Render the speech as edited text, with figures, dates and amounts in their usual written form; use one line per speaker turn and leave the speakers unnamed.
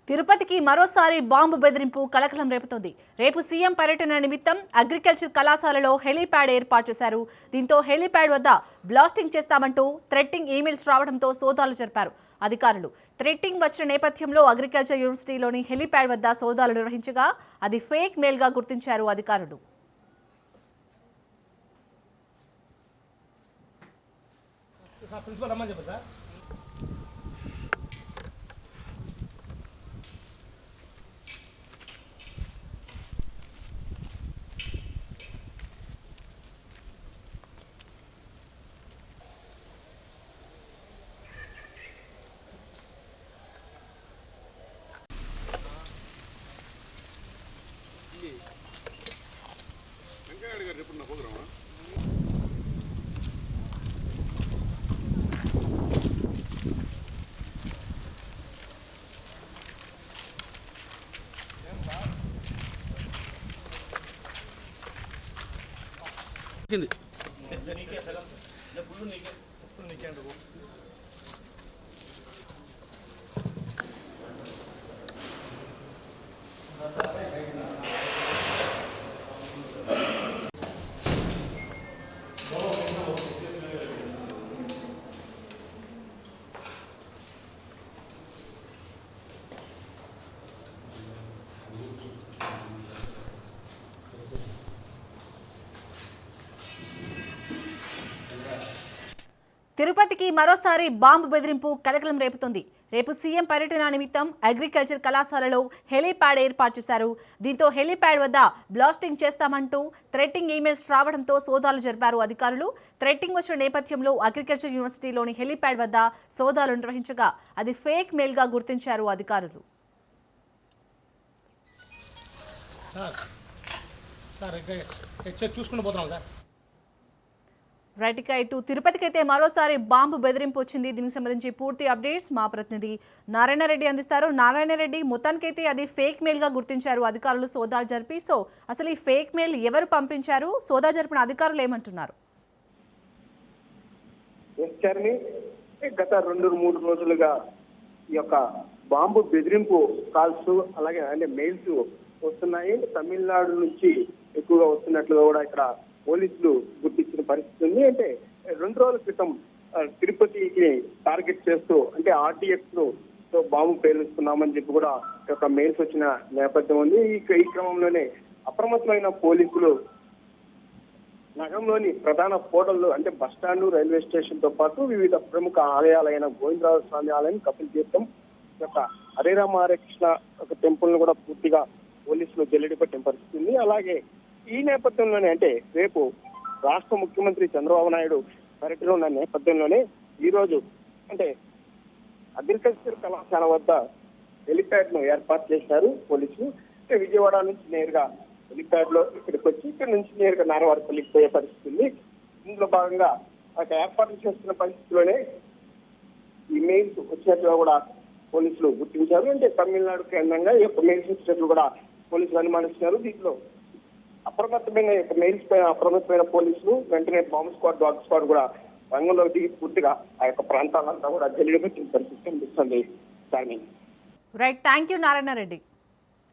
తిరుపతికి మరోసారి బాంబు బెదిరింపు కలకలం రేపుతోంది. రేపు సీఎం పర్యటన నిమిత్తం అగ్రికల్చర్ కళాశాలలో హెలీప్యాడ్ ఏర్పాటు చేశారు. దీంతో హెలీప్యాడ్ వద్ద బ్లాస్టింగ్ చేస్తామంటూ థ్రెట్టింగ్ ఈమెయిల్స్ రావడంతో సోదాలు జరిపారు అధికారులు. థ్రెట్టింగ్ వచ్చిన నేపథ్యంలో అగ్రికల్చర్ యూనివర్సిటీలోని హెలీప్యాడ్ వద్ద సోదాలు నిర్వహించగా అది ఫేక్ మెయిల్గా గుర్తించారు అధికారులు. తిరుపతికి మరోసారి బాంబు బెదిరింపు కలకలం రేపుతోంది. రేపు సీఎం పర్యటన నిమిత్తం అగ్రికల్చర్ కళాశాలలో హెలీప్యాడ్ ఏర్పాటు చేశారు. దీంతో హెలీప్యాడ్ వద్ద బ్లాస్టింగ్ చేస్తామంటూ థ్రెట్టింగ్ ఈమెయిల్స్ రావడంతో సోదాలు జరిపారు అధికారులు. థ్రెట్టింగ్ వచ్చిన నేపథ్యంలో అగ్రికల్చర్ యూనివర్సిటీలోని హెలీప్యాడ్ వద్ద సోదాలు నిర్వహించగా అది ఫేక్ మెయిల్గా గుర్తించారు అధికారులు. రైట్ ఇక ఇటు తిరుపతికి అయితే మరోసారి బాంబు బెదిరింపు వచ్చింది. దీనికి సంబంధించి పూర్తి అప్డేట్స్ మా ప్రతినిధి నారాయణ రెడ్డి అందిస్తారు. నారాయణ రెడ్డి, మొత్తానికైతే అది ఫేక్ మెయిల్ గా గుర్తించారు అధికారులు సోదాలు జరిపి. సో అసలు ఈ ఫేక్ మెయిల్ ఎవరు పంపించారు, సోదా జరిపిన అధికారులు ఏమంటున్నారు?
గత 2-3 రోజులుగా ఈ యొక్క బాంబు బెదిరింపు కాల్స్ అలాగే అంటే మెయిల్స్ వస్తున్నాయి. తమిళనాడు నుంచి ఎక్కువగా వస్తున్నట్లుగా కూడా ఇక్కడ పోలీసులు గుర్తించిన పరిస్థితి ఉంది. అంటే 2 రోజుల క్రితం తిరుపతికి టార్గెట్ చేస్తూ అంటే ఆర్టీఎక్స్ తో బాంబు పేలుస్తున్నామని చెప్పి కూడా ఒక మెయిల్స్ వచ్చిన నేపథ్యం ఉంది. ఈ క్రమంలోనే అప్రమత్తమైన పోలీసులు నగరంలోని ప్రధాన హోటళ్లు అంటే బస్టాండ్, రైల్వే స్టేషన్ తో పాటు వివిధ ప్రముఖ ఆలయాలైన గోవిందరాజ స్వామి ఆలయం, కపిల్ తీర్థం, యొక్క హరే రామ హరే కృష్ణ ఒక టెంపుల్ ను కూడా పూర్తిగా పోలీసులు జల్లెడి పట్టిన పరిస్థితి ఉంది. అలాగే ఈ నేపథ్యంలోనే అంటే రేపు రాష్ట్ర ముఖ్యమంత్రి చంద్రబాబు నాయుడు పర్యటన ఉన్న నేపథ్యంలోనే ఈ రోజు అంటే అగ్రికల్చర్ కళాశాల వద్ద హెలిప్యాడ్ ను ఏర్పాటు చేశారు పోలీసులు. అంటే విజయవాడ నుంచి నేరుగా హెలిప్యాడ్ లో ఇక్కడికి వచ్చి ఇక్కడ నుంచి నేరుగా నారవారిపల్లికి పోయే పరిస్థితి ఉంది. ఇందులో భాగంగా అక్కడ ఏర్పాట్లు చేస్తున్న పరిస్థితిలోనే ఈ మెయిల్స్ వచ్చినట్టుగా కూడా పోలీసులు గుర్తించారు. అంటే తమిళనాడు కేంద్రంగా ఈ యొక్క మెయిల్స్ వచ్చినట్లు కూడా పోలీసులు అనుమానిస్తున్నారు. దీంట్లో అప్రమత్తమైన మెయిల్స్ పైన అప్రమత్తమైన పోలీసులు వెంటనే బాంబ్ స్క్వాడ్, డాగ్ స్క్వాడ్ కూడా రంగంలో దిగి పూర్తిగా ఆ యొక్క ప్రాంతాలంతా కూడా జల్లిపెట్టిన పరిస్థితి కనిపిస్తుంది.
Right, thank you Narayana Reddy.